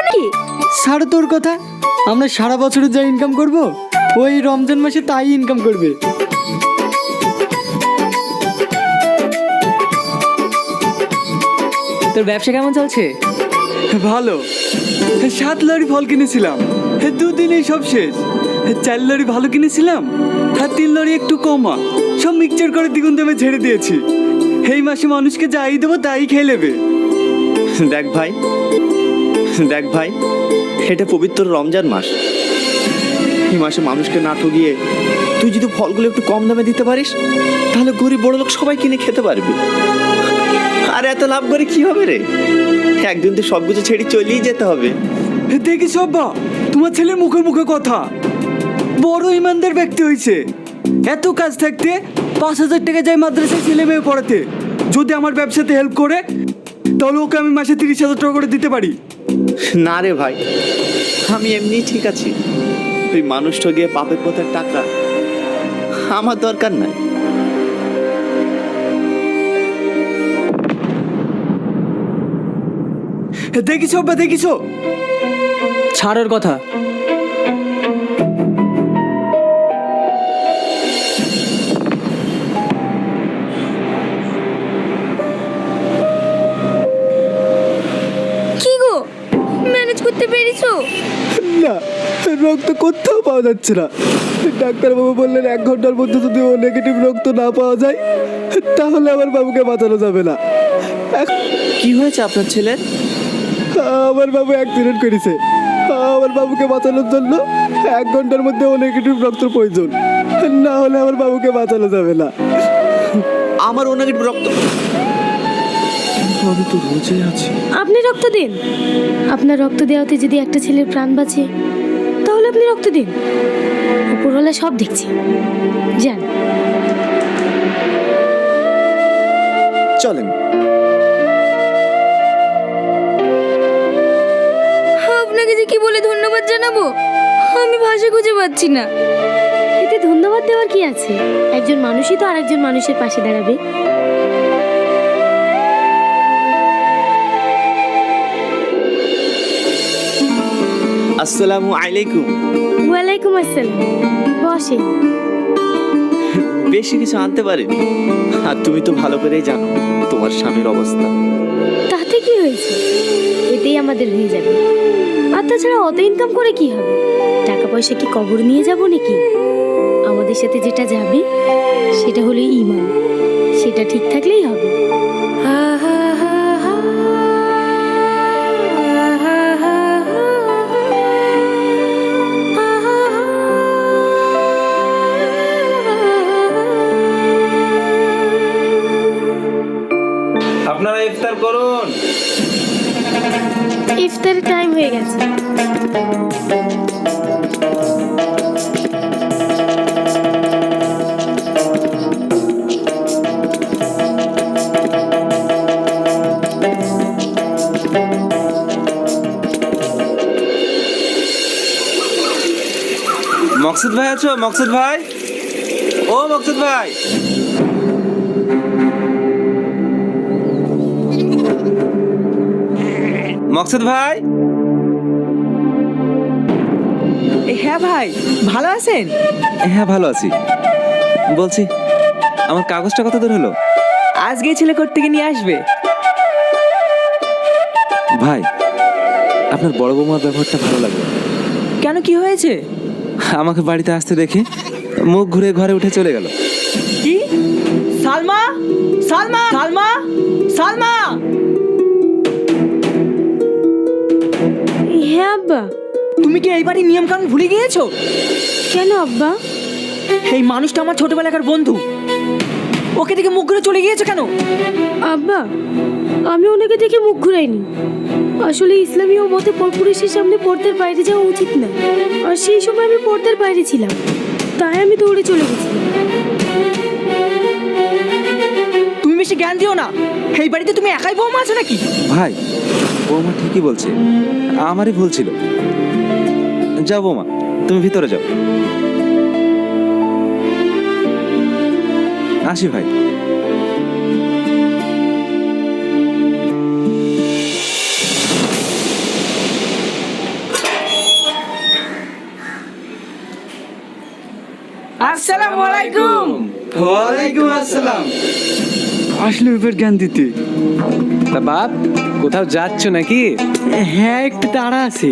নাকি? ছাড় তোর কথা, আমরা সারা বছরে যা ইনকাম করব ওই রমজান মাসে তাই ইনকাম করবে। তোর ব্যবসা কেমন চলছে? ভালো। 7 লরি ফল কিনেছিলাম, 2 দিনেই সব শেষ। 4 লরি ভালো কিনেছিলাম, আর 3 লরি একটু কমা, সব মিক্সচার করে দ্বিগুণ দামে ছেড়ে দিয়েছি। এই মাসে মানুষকে যাই দেবো তাই খেয়ে নেবে। দেখ ভাই, দেখ ভাই, এটা পবিত্র রমজান মাস। এই মাসে মানুষকে না ঠকিয়ে তুই যদি ফলগুলো একটু কম দামে দিতে পারিস, তাহলে গরিব বড় লোক সবাই কিনে খেতে পারবে। আর এত লাভ করে কি হবে রে? একদিন তো সবকিছু ছেড়ে চলেই যেতে হবে। দেখিস বাবা, তোমার ছেলের মুখে মুখে কথা, বড় ইমানদার ব্যক্তি হয়েছে। এত কাজ থাকতে 5,000 টাকা যায় মাদ্রাসায় ছেলে মেয়ে পড়াতে। যদি আমার ব্যবসাতে হেল্প করে তাহলে ওকে আমি মাসে 30,000 টাকা করে দিতে পারি। না রে ভাই, আমি এমনি ঠিক আছি। তুই মানুষ ঠকিয়ে পাপের পথের টাকা আমার দরকার নাই। দেখিস বাবা, দেখিস। ছাড়ার কথা। কি গো, ম্যানেজ করতে পেরেছো? না, রক্ত কোথাও পাওয়া যাচ্ছে না। ডাক্তারবাবু বললেন 1 ঘন্টার মধ্যে যদি ও নেগেটিভ রক্ত না পাওয়া যায় তাহলে আমার বাবুকে বাঁচানো যাবে না। কি হয়েছে আপনার ছেলের? আমার বাবু অ্যাক্সিডেন্ট করেছে। আমার বাবুকে বাঁচানোর জন্য 1 ঘন্টার মধ্যে ও নেগেটিভ রক্তের প্রয়োজন, না হলে আমার বাবুকে বাঁচানো যাবে না। আমার ও নেগেটিভ রক্ত। আমি তো রোজই আছি। আপনি রক্ত দিন। আপনার রক্ত দেওয়াতে যদি একটা ছেলের প্রাণ বাঁচে তাহলে আপনি রক্ত দিন। উপরওয়ালা সব দেখছে, যান। চলেন। আপনাকে যে কি বলে ধন্যবাদ জানাবো আমি ভাষা খুঁজে পাচ্ছি না। এতে ধন্যবাদ দেওয়ার কি আছে? একজন মানুষই তো আরেকজন মানুষের পাশে দাঁড়াবে। আসসালামু আলাইকুম। ওয়ালাইকুম আসসালাম। বসে। বেশি কিছু আনতে পারিনি, আর তুমি তো ভালো করেই জানো তোমার স্বামীর অবস্থা। তাতে কি হয়েছে? এতেই আমাদের হয়ে যাবে। আর তাছাড়া অত ইনকাম করে কি হবে? টাকা পয়সা কি কবর নিয়ে যাব নাকি? আমাদের সাথে যেটা যাবে সেটা হলো ঈমান। সেটা ঠিক থাকলেই হবে। আপনারা ইফতার করুন। ইফতারের টাইম হয়ে গেছে। মকসুদ ভাই আছো? মকসুদ ভাই, ও মকসুদ ভাই। মকসুদ ভাই। হ্যাঁ ভাই, ভালো আছেন? হ্যাঁ ভালো আছি। বলছি আমার কাগজটা কত দূর হলো? আজকেই ছেলে কোর্ট থেকে নিয়ে আসবে। ভাই, আপনার বড় বৌমার ব্যবহারটা ভালো লাগলো। কেন, কি হয়েছে? আমাকে বাড়িতে আসতে দেখে মুখ ঘুরে ঘরে উঠে চলে গেল। কি? সালমা, সালমা, সালমা, সালমা! হ্যাঁ আব্বা। তুমি কি এই বাড়ির নিয়ম কানুন ভুলে গিয়েছো? কেন আব্বা? এই মানুষটা আমার ছোটবেলাকার বন্ধু, ওকে দেখে মুখ ঘুরে চলে গিয়েছো কেন? আব্বা, আমি ওনাকে দেখে মুখ ঘুরাইনি। আসলে ইসলামীয় মতে পরপুরুষের সামনে পর্দার বাইরে যাওয়া উচিত না। আর সেই সময় আমি পর্দার বাইরে ছিলাম, তাই আমি দৌড়ে চলে গেছিলাম। তুমি বেশি জ্ঞান দিও না। এই বাড়িতে তুমি একাই বৌমা আছো নাকি? ভাই, বৌমা ঠিকই বলছে, আমারই ভুল ছিল। যাও বৌমা, তুমি ভিতরে যাও। আসি ভাই। আসসালামু আলাইকুম। ওয়ালাইকুম আসসালাম। আসলে এবার জ্ঞান দিতে। তা বাপ, কোথাও যাচ্ছ নাকি? হ্যাঁ, একটু তাড়া আছে।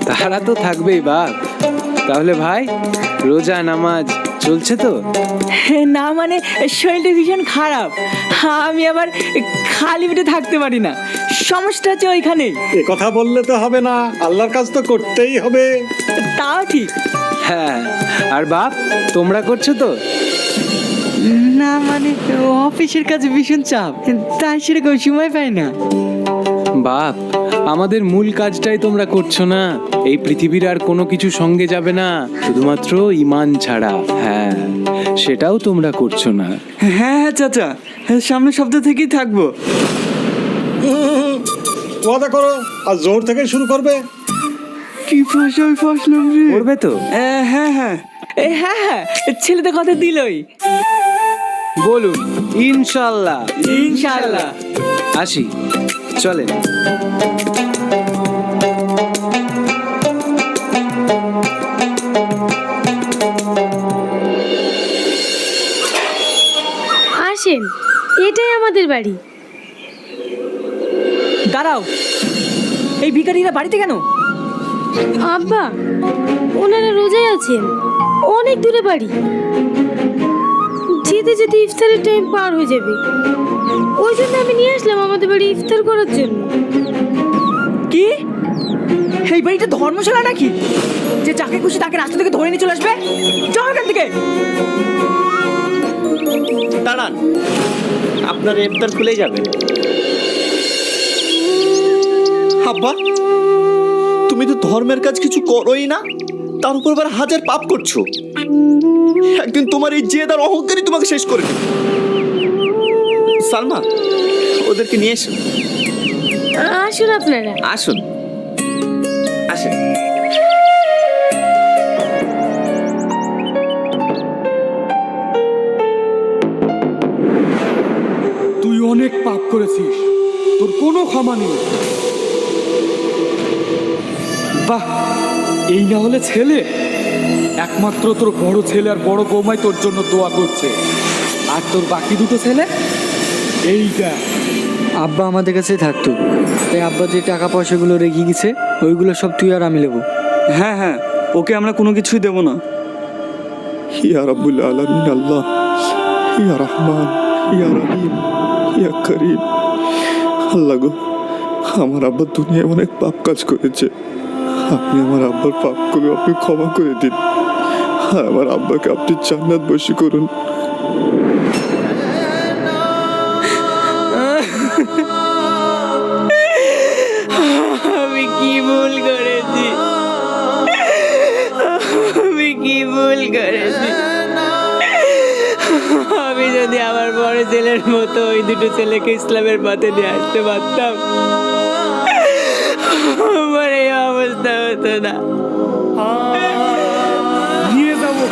তারা তো থাকবেই বাপ। তাহলে ভাই, রোজা নামাজ চলছে তো? না মানে শরীরটা ভীষণ খারাপ, আমি আবার খালি পেটে থাকতে পারি না, সমস্যা হচ্ছে ওইখানে। এ কথা বললে তো হবে না, আল্লাহর কাজ তো করতেই হবে। তাও ঠিক। হ্যাঁ, আর বাপ তোমরা করছো তো? না মানে অফিসের কাজে ভীষণ চাপ, তাই সেরকম সময় পাই না। বাপ, আমাদের মূল কাজটাই তোমরা করছো না। এই পৃথিবীর আর কোনো কিছু সঙ্গে যাবে না, শুধুমাত্র ঈমান ছাড়া। হ্যাঁ, সেটাও তোমরা করছো না। হ্যাঁ হ্যাঁ চাচা, সামনের সপ্তাহ থেকেই থাকবো। ওয়াদা করো, আর জোর থেকে শুরু করবে। কি ফাঁসাই ফাঁসলাম রে। করবে তো? হ্যাঁ হ্যাঁ হ্যাঁ হ্যাঁ, ছেলেদের কথা দিলই। বলুন ইনশাল্লাহ। ইনশাআল্লাহ। আসি, চলেন। আসেন, এটাই আমাদের বাড়ি। দাঁড়াও, এই ভিখারিরা বাড়িতে কেন? আব্বা, ওনারা রোজায় আছেন, অনেক দূরে বাড়ি। যেতে যেতে ইফতারের টাইম পার হয়ে যাবে, ওই জন্য আমি নিয়ে আসলাম আমাদের বাড়ি ইফতার করার জন্য। কি এই বাড়িটা ধর্মশালা নাকি, যে যাকে খুশি তাকে রাস্তা থেকে ধরে নিয়ে চলে আসবে? যাও এখান থেকে। দাঁড়ান, আপনার ইফতার খুলেই যাবে। আব্বা, তুমি তো ধর্মের কাজ কিছু করোই না, তার উপর আবার হাজার পাপ করছো। একদিন তোমার এই জেদ আর অহংকারই তোমাকে শেষ করে দিবে। সালমা, ওদেরকে নিয়ে এসো। আসুন আপনারা। আসুন, আসেন। তুই অনেক পাপ করেছিস, তোর কোনো ক্ষমা নেই। বাহ, এই না হলে ছেলে? একমাত্র তোর বড় ছেলে আর বড় বৌমাই তোর জন্য দোয়া করছে, আর তোর বাকি দুটো ছেলে এই দেখ। আব্বা আমাদের কাছে থাকতো, তাই আব্বা যে টাকা পয়সাগুলো রেখে গেছে ওইগুলো সব তুই আর আমি নেবো। হ্যাঁ হ্যাঁ, ওকে আমরা কোনো কিছুই দেবো না। ইয়া রাব্বুল আলামিন আল্লাহ, ইয়া রহমান, ইয়া রহিম, ইয়া করিম। আল্লাহ গো, আমার আব্বা দুনিয়ায় অনেক পাপ কাজ করেছে, আপনি আমার আব্বার পাপগুলো আপনি ক্ষমা করে দিন, আর আমার আব্বাকে আপনি জান্নাতবাসী করুন। আমি কি ভুল করেছি, আমি কি ভুল করেছি? আমি যদি আমার বড় ছেলের মতো ওই দুটো ছেলেকে ইসলামের পথে নিয়ে আসতে পারতাম, আমার এই অবস্থা হতো না। নিয়ে যাবো।